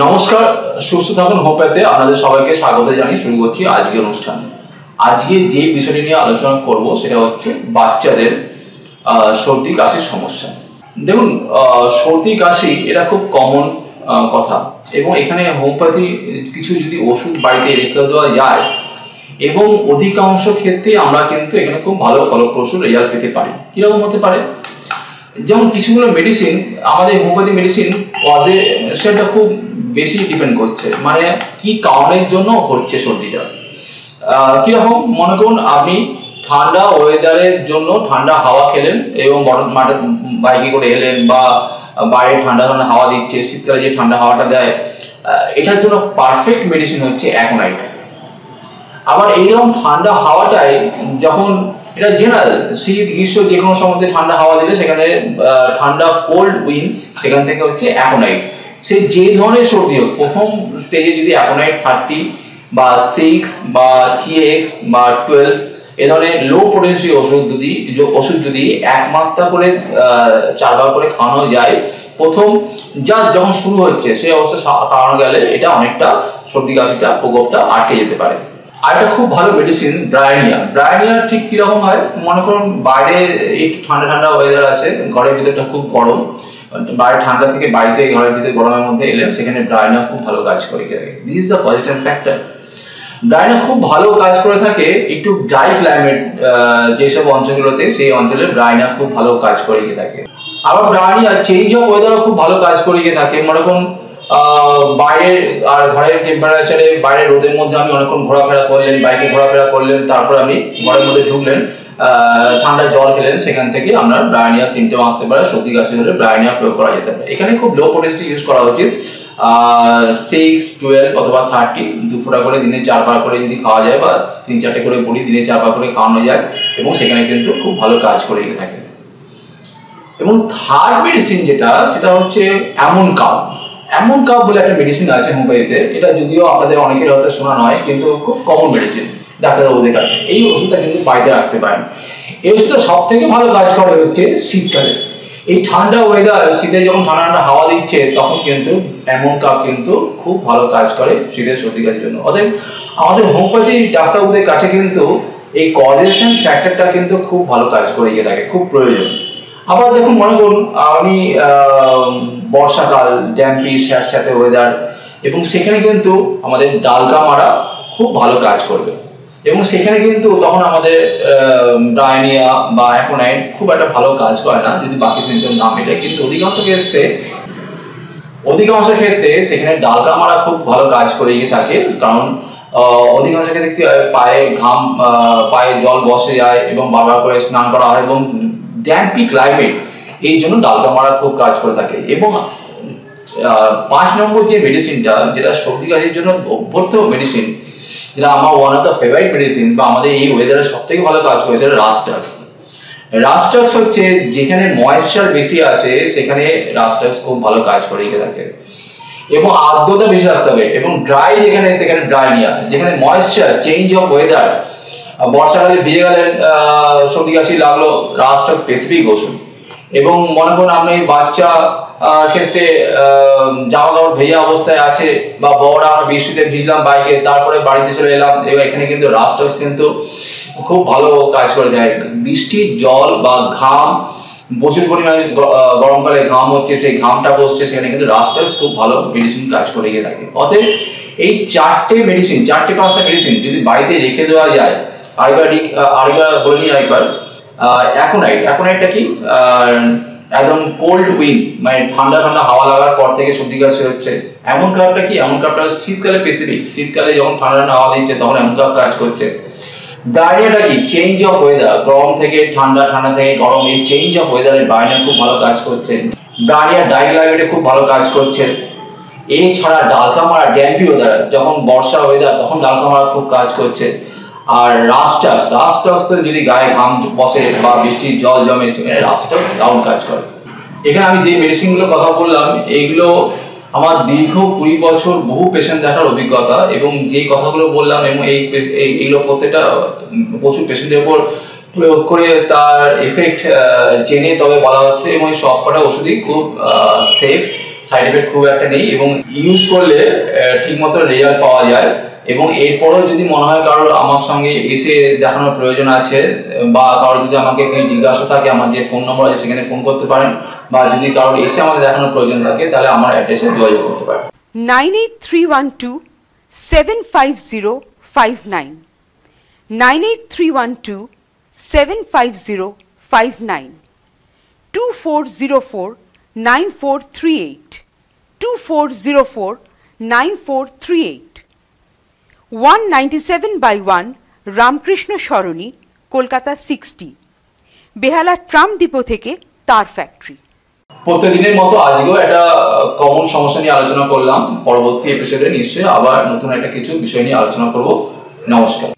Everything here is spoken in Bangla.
নমস্কার, সুস্থ থাকুন হোমিওপ্যাথি আপনাদের সবাইকে স্বাগত জানিয়ে শুরু করছি আজকের অনুষ্ঠান। আজকে যে বিষয়টি নিয়ে আলোচনা করব সেটা হচ্ছে বাচ্চাদের সর্দি কাশির সমস্যা। দেখুন, সর্দি কাশি এটা খুব কমন কথা, এবং এখানে হোমিওপ্যাথি কিছু যদি ওষুধ বাড়িতে রেখে দেওয়া যায় এবং অধিকাংশ ক্ষেত্রে আমরা কিন্তু এখানে খুব ভালো ফলপ্রসূ রেজাল্ট পেতে পারি। কীরকম হতে পারে? যেমন কিছুগুলো মেডিসিন, আমাদের হোমিওপ্যাথি মেডিসিন কজে সেটা খুব বেশি ডিপেন্ড করছে, মানে কি কারণের জন্য হচ্ছে সর্দিটা। কীরকম? মনে করুন আপনি ঠান্ডা ওয়েদারের জন্য ঠান্ডা হাওয়া খেলেন এবং মাঠে বাইকে করে এলেন, বা বাইরে ঠান্ডা ঠান্ডা হাওয়া দিচ্ছে, শীতকালে যে ঠান্ডা হাওয়াটা দেয়, এটার জন্য পারফেক্ট মেডিসিন হচ্ছে অ্যাকোনাইট। আবার এইরকম ঠান্ডা হাওয়াটাই যখন এটা জেনারেল শীত গ্রীষ্ম যে কোনো সময়তে ঠান্ডা হাওয়া দিলে সেখানে ঠান্ডা কোল্ড উইন্ড, সেখান থেকে হচ্ছে অ্যাকোনাইট। সে যে ধরনের সর্দি হোক, প্রথম স্টেজে যদি অ্যাকোনাইট 30 বা 6 বা 3x বা 12 এ ধরনের লো পোটেন্সি ওষুধ যদি এক মাত্রা করে 4 বার করে খাওয়ানো যায়, প্রথম জাস্ট যখন শুরু হচ্ছে সেই অবস্থা খাওয়ানো গেলে এটা অনেকটা সর্দি কাশিটা প্রকোপটা আটকে যেতে পারে। আর একটা খুব ভালো মেডিসিন ব্রায়োনিয়া ঠিক কিরকম হয়? মনে করুন বাইরে একটু ঠান্ডা ঠান্ডা ওয়েদার আছে, ঘরের ভিতরটা খুব গরম, বাইরে ঠান্ডা থেকে বাড়িতে ঘরের ভিতরে গরমের মধ্যে এলেন, সেখানে ব্রায়োনিয়া খুব ভালো কাজ করে থাকে। This is the positive factor. Bryonia খুব ভালো কাজ করে থাকে একটু ড্রাই ক্লাইমেট যেসব অঞ্চলগুলোতে, সেই অঞ্চলে ব্রায়োনিয়া খুব ভালো কাজ করে থাকে। আবার ব্রায়োনিয়া চেঞ্জ অফ ওয়েদারও খুব ভালো কাজ করে থাকে। মনে করুন বাইরের আর ঘরের টেম্পারেচারে, বাইরের রোদের মধ্যে আমি অনেকক্ষণ ঘোরাফেরা করলেন, বাইকে ঘোরাফেরা করলেন, তারপর আপনি ঘরের মধ্যে ঢুকলেন, ঠান্ডা জল খেলেন, সেখান থেকে আপনার ব্রায়োনিয়া সিমটম আসতে পারে। সর্দি কাশি হলে ব্রায়োনিয়া প্রয়োগ করা যেতে পারে। এখানে খুব লো পোটেন্সি ইউজ করা উচিত। 6, 12 অথবা 30 2 ফোঁটা করে দিনে 4 বার করে যদি খাওয়া যায়, বা 3-4টে করে বড়ি দিনে 4 বার করে খাওয়ানো যায়, এবং সেখানে কিন্তু খুব ভালো কাজ করে থাকে। এবং থার্ড মেডিসিন যেটা, সেটা হচ্ছে অ্যামন কার্ব বলে একটা মেডিসিন আছে হোমিওপ্যাথিতে। এটা যদিও আপনাদের অনেকের হয়তো শোনা নয়, কিন্তু খুব কমন মেডিসিন ডাক্তারবাবুদের কাছে। এই ওষুধটা কিন্তু বাড়িতে রাখতে পারেন। এই ওষুধটা সব থেকে ভালো কাজ করে হচ্ছে শীতকালে। এই ঠান্ডা ওয়েদার, শীতে যখন ঠান্ডা ঠান্ডা হাওয়া দিচ্ছে, তখন কিন্তু অ্যামন কার্ব কিন্তু খুব ভালো কাজ করে শীতের সর্দি কাশির জন্য। অতএব আমাদের হোমিওপ্যাথি ডাক্তারবাবুদের কাছে কিন্তু এই কজেশন ফ্যাক্টরটা কিন্তু খুব ভালো কাজ করে থাকে, খুব প্রয়োজন। আবার দেখুন, মনে করুন আপনি বর্ষাকাল, ড্যাম্পি স্যাঁতস্যাঁতে ওয়েদার, এবং সেখানে কিন্তু আমাদের ডালকামারা খুব ভালো কাজ করবে, এবং সেখানে কিন্তু তখন আমাদের ব্রায়োনিয়া বা অ্যাকোনাইট খুব একটা ভালো কাজ করে না যদি বাকি সিমটম না মেলে। কিন্তু অধিকাংশ ক্ষেত্রে সেখানে ডালকামারা খুব ভালো কাজ করে থাকে, কারণ অধিকাংশ ক্ষেত্রে পায়ে জল বসে যায় এবং বারবার করে স্নান করা হয়, এবং ড্যাম্পি ক্লাইমেট, এই জন্য ডালকামারা খুব কাজ করে থাকে। এবং 5 নম্বর যে মেডিসিনটা, যেটা সর্দি কাশির জন্য অভ্যর্থ মেডিসিন, যেটা আমার one of the favourite medicine, বা আমাদের এই ওয়েদারে সব থেকে ভালো কাজ করে, সেটা রাস্টাক্স হচ্ছে যেখানে ময়েশ্চার বেশি আছে, সেখানে রাস্টাক্স খুব ভালো কাজ করে থাকে। এবং আর্দ্রতা বেশি রাখতে হবে, এবং ড্রাই যেখানে, সেখানে ব্রায়োনিয়া। যেখানে ময়েশ্চার, চেঞ্জ অফ ওয়েদার, বর্ষাকালে ভিজে গেলেন, সর্দি কাশি লাগলো, রাস্টাক্স স্পেসিফিক ওষুধ। এবং মনে করুন আপনি বাচ্চা ক্ষেত্রে জামা কাপড় ভেজা অবস্থায় আছে, বা বড়রা আমরা বৃষ্টিতে ভিজলাম বাইকে, তারপরে বাড়িতে চলে এলাম, এবং এখানে কিন্তু রাস্টাক্স কিন্তু খুব ভালো কাজ করে দেয়। বৃষ্টির জল বা ঘাম, প্রচুর পরিমাণে গরমকালে ঘাম হচ্ছে, সেই ঘামটা বসছে, সেখানে কিন্তু রাস্টাক্স খুব ভালো মেডিসিন কাজ করে থাকে। অতএব এই 4টে মেডিসিন, 4-5টা মেডিসিন যদি বাড়িতে রেখে দেওয়া যায়, আরেকবার বলে নিই আরেকবার। অ্যাকোনাইটটা কি? একদম কোল্ড উইন্ড, মানে ঠান্ডা ঠান্ডা হাওয়া লাগার পর থেকে সর্দি কাশি হচ্ছে। অ্যামন কার্বটা কি? অ্যামন কার্বটা শীতকালে স্পেসিফিক, শীতকালে যখন ঠান্ডা ঠান্ডা হাওয়া দিচ্ছে তখন অ্যামন কার্ব কাজ করছে। ব্রায়োনিয়াটা কি? চেঞ্জ অফ ওয়েদার, গরম থেকে ঠান্ডা, ঠান্ডা থেকে গরম, এই চেঞ্জ অফ ওয়েদারে ব্রায়োনিয়া খুব ভালো কাজ করছে। ব্রায়োনিয়া ড্রাই ক্লাইমেটে খুব ভালো কাজ করছে। এছাড়া ডালকামারা ড্যাম্পি ওয়েদার, যখন বর্ষা ওয়েদার, তখন ডালকামারা খুব কাজ করছে। আর রাস্টাক্স যদি গায়ে ঘাম বসে বা বৃষ্টির জল জমে, সেখানে রাস্টাক্স দারুণ কাজ করে। এখানে আমি যে মেডিসিনগুলো কথা বললাম, এইগুলো আমার দীর্ঘ 20 বছর বহু পেশেন্ট দেখার অভিজ্ঞতা, এবং যে কথাগুলো বললাম, এবং এইগুলো প্রত্যেকটা প্রচুর পেশেন্টের উপর প্রয়োগ করে তার এফেক্ট জেনে তবে বলা হচ্ছে, এবং সবকটা ওষুধই খুব সেফ, সাইড এফেক্ট খুব একটা নেই এবং ইউজ করলে ঠিকমতো রেজাল্ট পাওয়া যায়। এবং এরপরেও যদি মনে হয় কারোর আমার সঙ্গে এসে দেখানোর প্রয়োজন আছে বা কারোর যদি আমাকে কিছু জিজ্ঞাসা থাকে, আমার যে ফোন নম্বর আছে সেখানে ফোন করতে পারেন, বা যদি কারোর এসে আমাকে দেখানোর প্রয়োজন থাকে তাহলে আমার অ্যাড্রেসে যোগাযোগ করতে পারেন। 9831275059 9831275059 24049438 24049438 197/1 রামকৃষ্ণ সরণি, কলকাতা 60, বেহালা ট্রাম ডিপো থেকে তার ফ্যাক্টরি। প্রত্যেকদিনের মতো আজকেও একটা কমন সমস্যা নিয়ে আলোচনা করলাম। পরবর্তী এপিসোডে নিশ্চয়ই আবার নতুন একটা কিছু বিষয় নিয়ে আলোচনা করব। নমস্কার।